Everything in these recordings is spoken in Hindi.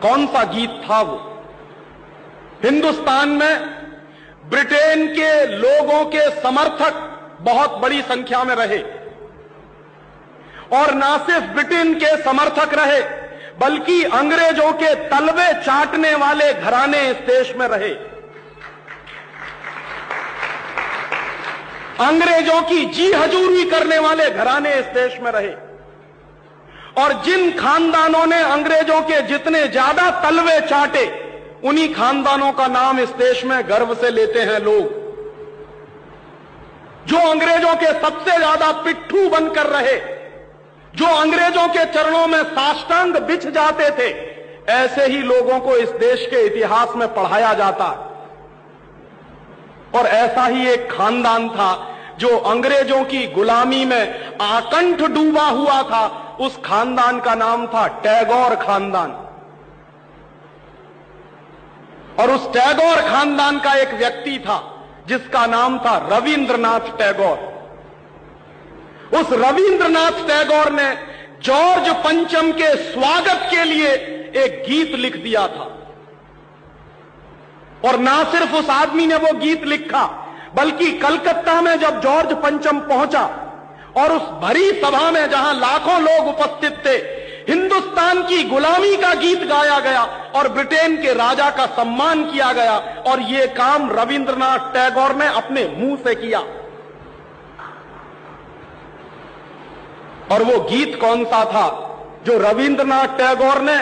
कौन सा गीत था वो? हिंदुस्तान में ब्रिटेन के लोगों के समर्थक बहुत बड़ी संख्या में रहे, और ना सिर्फ ब्रिटेन के समर्थक रहे बल्कि अंग्रेजों के तलवे चाटने वाले घराने इस देश में रहे। अंग्रेजों की जी हजूरी करने वाले घराने इस देश में रहे, और जिन खानदानों ने अंग्रेजों के जितने ज्यादा तलवे चाटे, उन्हीं खानदानों का नाम इस देश में गर्व से लेते हैं लोग। जो अंग्रेजों के सबसे ज्यादा पिट्ठू बनकर रहे, जो अंग्रेजों के चरणों में साष्टांग बिछ जाते थे, ऐसे ही लोगों को इस देश के इतिहास में पढ़ाया जाता है। और ऐसा ही एक खानदान था जो अंग्रेजों की गुलामी में आकंठ डूबा हुआ था। उस खानदान का नाम था टैगोर खानदान। और उस टैगोर खानदान का एक व्यक्ति था जिसका नाम था रविंद्रनाथ टैगोर। उस रविंद्रनाथ टैगोर ने जॉर्ज पंचम के स्वागत के लिए एक गीत लिख दिया था। और ना सिर्फ उस आदमी ने वो गीत लिखा, बल्कि कलकत्ता में जब जॉर्ज पंचम पहुंचा और उस भरी सभा में जहां लाखों लोग उपस्थित थे, हिंदुस्तान की गुलामी का गीत गाया गया और ब्रिटेन के राजा का सम्मान किया गया। और यह काम रविंद्रनाथ टैगोर ने अपने मुंह से किया। और वो गीत कौन सा था जो रविंद्रनाथ टैगोर ने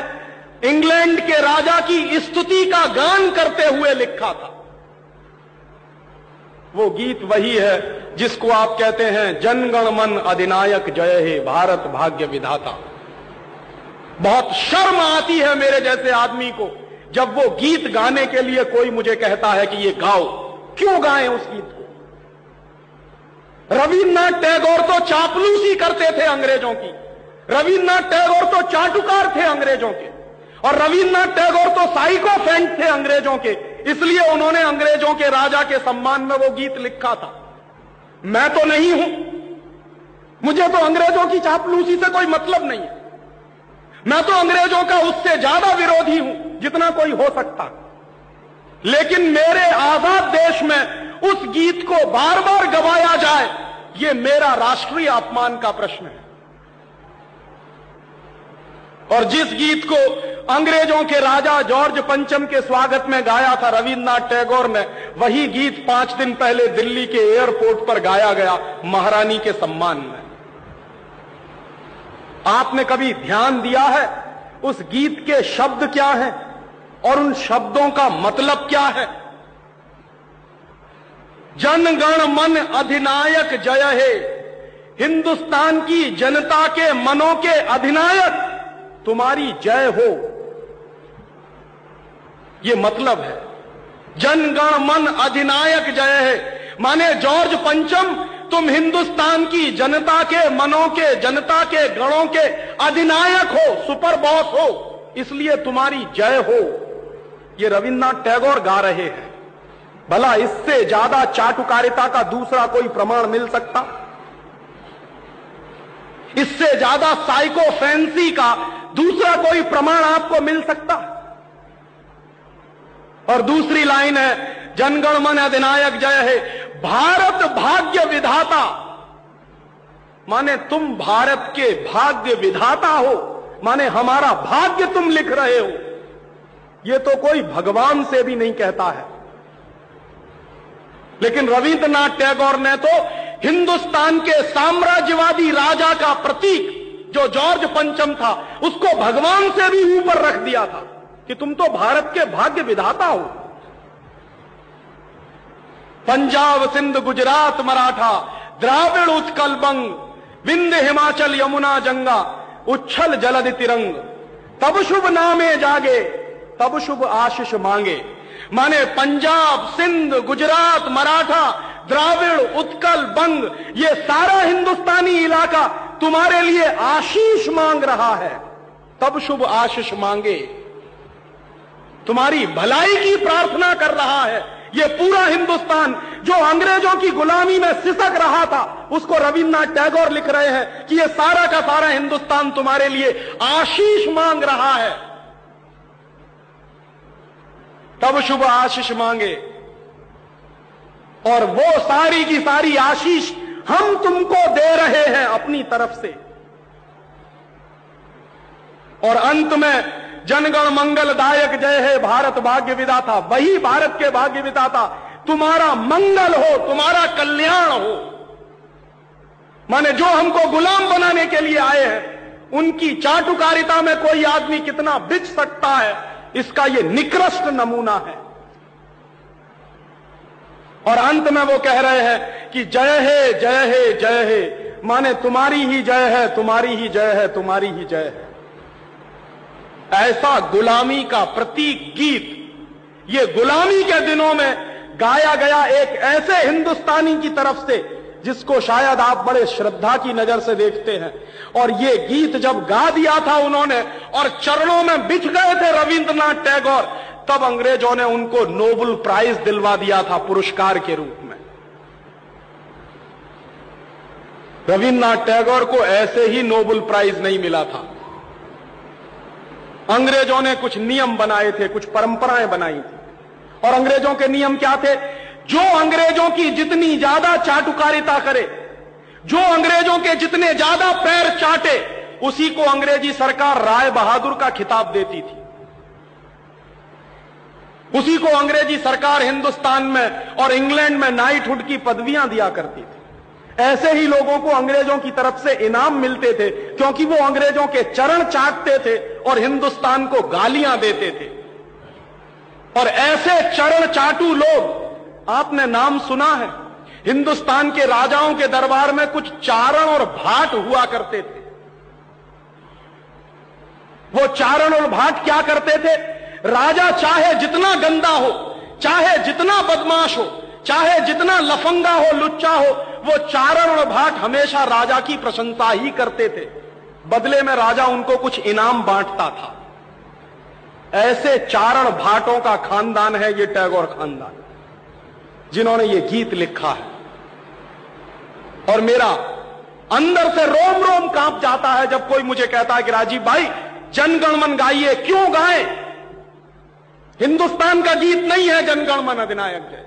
इंग्लैंड के राजा की स्तुति का गान करते हुए लिखा था? वो गीत वही है जिसको आप कहते हैं जनगण मन अधिनायक जय हे भारत भाग्य विधाता। बहुत शर्म आती है मेरे जैसे आदमी को जब वो गीत गाने के लिए कोई मुझे कहता है कि ये गाओ। क्यों गाएं उस गीत को? रविन्द्रनाथ टैगोर तो चापलूसी करते थे अंग्रेजों की, रविन्द्रनाथ टैगोर तो चाटुकार थे अंग्रेजों के, और रविन्द्रनाथ टैगोर तो साइकोफेंट थे अंग्रेजों के। इसलिए उन्होंने अंग्रेजों के राजा के सम्मान में वो गीत लिखा था। मैं तो नहीं हूं, मुझे तो अंग्रेजों की चापलूसी से कोई मतलब नहीं है। मैं तो अंग्रेजों का उससे ज्यादा विरोधी हूं जितना कोई हो सकता। लेकिन मेरे आजाद देश में उस गीत को बार बार गवाया जाए, यह मेरा राष्ट्रीय अपमान का प्रश्न है। और जिस गीत को अंग्रेजों के राजा जॉर्ज पंचम के स्वागत में गाया था रविन्द्रनाथ टैगोर ने, वही गीत 5 दिन पहले दिल्ली के एयरपोर्ट पर गाया गया महारानी के सम्मान में। आपने कभी ध्यान दिया है उस गीत के शब्द क्या हैं और उन शब्दों का मतलब क्या है? जनगण मन अधिनायक जय हे, हिंदुस्तान की जनता के मनों के अधिनायक तुम्हारी जय हो, ये मतलब है। जनगण मन अधिनायक जय है माने जॉर्ज पंचम तुम हिंदुस्तान की जनता के मनों के, जनता के गणों के अधिनायक हो, सुपर बॉस हो, इसलिए तुम्हारी जय हो। ये रविन्द्रनाथ टैगोर गा रहे हैं। भला इससे ज्यादा चाटुकारिता का दूसरा कोई प्रमाण मिल सकता? इससे ज्यादा साइकोफेंसी का दूसरा कोई प्रमाण आपको मिल सकता? और दूसरी लाइन है जनगण मन अधिनायक जय है, भारत भाग्य विधाता, माने तुम भारत के भाग्य विधाता हो, माने हमारा भाग्य तुम लिख रहे हो। यह तो कोई भगवान से भी नहीं कहता है। लेकिन रविन्द्रनाथ टैगोर ने तो हिंदुस्तान के साम्राज्यवादी राजा का प्रतीक जो जॉर्ज पंचम था, उसको भगवान से भी ऊपर रख दिया था कि तुम तो भारत के भाग्य विधाता हो। पंजाब सिंध गुजरात मराठा द्राविड़ उत्कल बंग, विंध्य हिमाचल यमुना जंगा, उच्छल जलधि तिरंग, तब शुभ नामे जागे तब शुभ आशीष मांगे। माने पंजाब सिंध गुजरात मराठा द्राविड़ उत्कल बंग, ये सारा हिंदुस्तानी इलाका तुम्हारे लिए आशीष मांग रहा है, तब शुभ आशीष मांगे। तुम्हारी भलाई की प्रार्थना कर रहा है। ये पूरा हिंदुस्तान जो अंग्रेजों की गुलामी में सिसक रहा था, उसको रविन्द्रनाथ टैगोर लिख रहे हैं कि ये सारा का सारा हिंदुस्तान तुम्हारे लिए आशीष मांग रहा है। तब शुभ आशीष मांगे। और वो सारी की सारी आशीष हम तुमको दे रहे हैं अपनी तरफ से। और अंत में जनगण मंगलदायक जय है भारत भाग्य विधाता, वही भारत के भाग्य विधाता तुम्हारा मंगल हो, तुम्हारा कल्याण हो। माने जो हमको गुलाम बनाने के लिए आए हैं, उनकी चाटुकारिता में कोई आदमी कितना बिच सकता है, इसका यह निकृष्ट नमूना है। और अंत में वो कह रहे हैं कि जय है जय है जय है, माने तुम्हारी ही जय है, तुम्हारी ही जय है, तुम्हारी ही जय है। ऐसा गुलामी का प्रतीक गीत ये गुलामी के दिनों में गाया गया एक ऐसे हिंदुस्तानी की तरफ से जिसको शायद आप बड़े श्रद्धा की नजर से देखते हैं। और ये गीत जब गा दिया था उन्होंने और चरणों में बिछ गए थे रविंद्रनाथ टैगोर, तब अंग्रेजों ने उनको नोबेल प्राइज दिलवा दिया था पुरस्कार के रूप में। रविंद्रनाथ टैगोर को ऐसे ही नोबेल प्राइज नहीं मिला था। अंग्रेजों ने कुछ नियम बनाए थे, कुछ परंपराएं बनाई थी। और अंग्रेजों के नियम क्या थे? जो अंग्रेजों की जितनी ज्यादा चाटुकारिता करे, जो अंग्रेजों के जितने ज्यादा पैर चाटे, उसी को अंग्रेजी सरकार राय बहादुर का खिताब देती थी। उसी को अंग्रेजी सरकार हिंदुस्तान में और इंग्लैंड में नाइटहुड की पदवियां दिया करती थी। ऐसे ही लोगों को अंग्रेजों की तरफ से इनाम मिलते थे, क्योंकि वो अंग्रेजों के चरण चाटते थे और हिंदुस्तान को गालियां देते थे। और ऐसे चरण चाटू लोग, आपने नाम सुना है, हिंदुस्तान के राजाओं के दरबार में कुछ चारण और भाट हुआ करते थे। वो चारण और भाट क्या करते थे? राजा चाहे जितना गंदा हो, चाहे जितना बदमाश हो, चाहे जितना लफंगा हो, लुच्चा हो, वो चारण और भाट हमेशा राजा की प्रशंसा ही करते थे। बदले में राजा उनको कुछ इनाम बांटता था। ऐसे चारण भाटों का खानदान है ये टैगोर खानदान, जिन्होंने ये गीत लिखा है। और मेरा अंदर से रोम रोम कांप जाता है जब कोई मुझे कहता है कि राजीव भाई जनगण मन गाइए। क्यों गाएं? हिंदुस्तान का गीत नहीं है जनगण मन अधिनायक जय।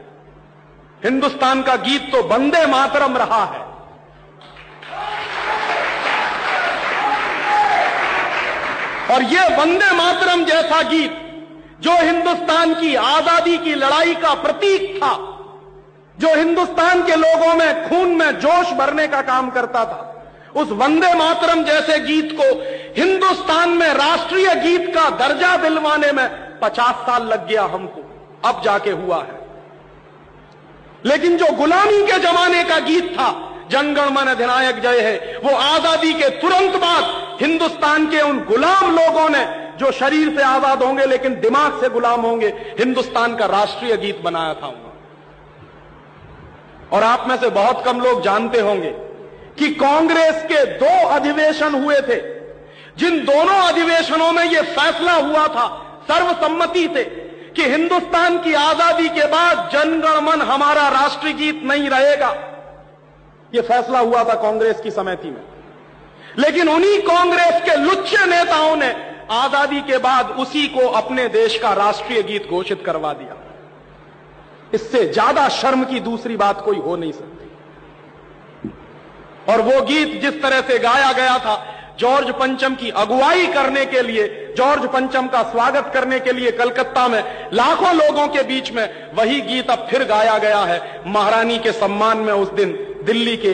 हिंदुस्तान का गीत तो वंदे मातरम रहा है। और यह वंदे मातरम जैसा गीत जो हिंदुस्तान की आजादी की लड़ाई का प्रतीक था, जो हिंदुस्तान के लोगों में खून में जोश भरने का काम करता था, उस वंदे मातरम जैसे गीत को हिंदुस्तान में राष्ट्रीय गीत का दर्जा दिलवाने में 50 साल लग गया हमको, अब जाके हुआ है। लेकिन जो गुलामी के जमाने का गीत था, जनगण मन अधिनायक जय है, वो आजादी के तुरंत बाद हिंदुस्तान के उन गुलाम लोगों ने, जो शरीर से आजाद होंगे लेकिन दिमाग से गुलाम होंगे, हिंदुस्तान का राष्ट्रीय गीत बनाया था उन्होंने। और आप में से बहुत कम लोग जानते होंगे कि कांग्रेस के 2 अधिवेशन हुए थे, जिन दोनों अधिवेशनों में यह फैसला हुआ था सर्वसम्मति से कि हिंदुस्तान की आजादी के बाद जनगण मन हमारा राष्ट्रीय गीत नहीं रहेगा। यह फैसला हुआ था कांग्रेस की समिति में। लेकिन उन्हीं कांग्रेस के लुच्चे नेताओं ने आजादी के बाद उसी को अपने देश का राष्ट्रीय गीत घोषित करवा दिया। इससे ज्यादा शर्म की दूसरी बात कोई हो नहीं सकती। और वो गीत जिस तरह से गाया गया था, जॉर्ज पंचम की अगुवाई करने के लिए, जॉर्ज पंचम का स्वागत करने के लिए कलकत्ता में लाखों लोगों के बीच में, वही गीत अब फिर गाया गया है महारानी के सम्मान में उस दिन दिल्ली के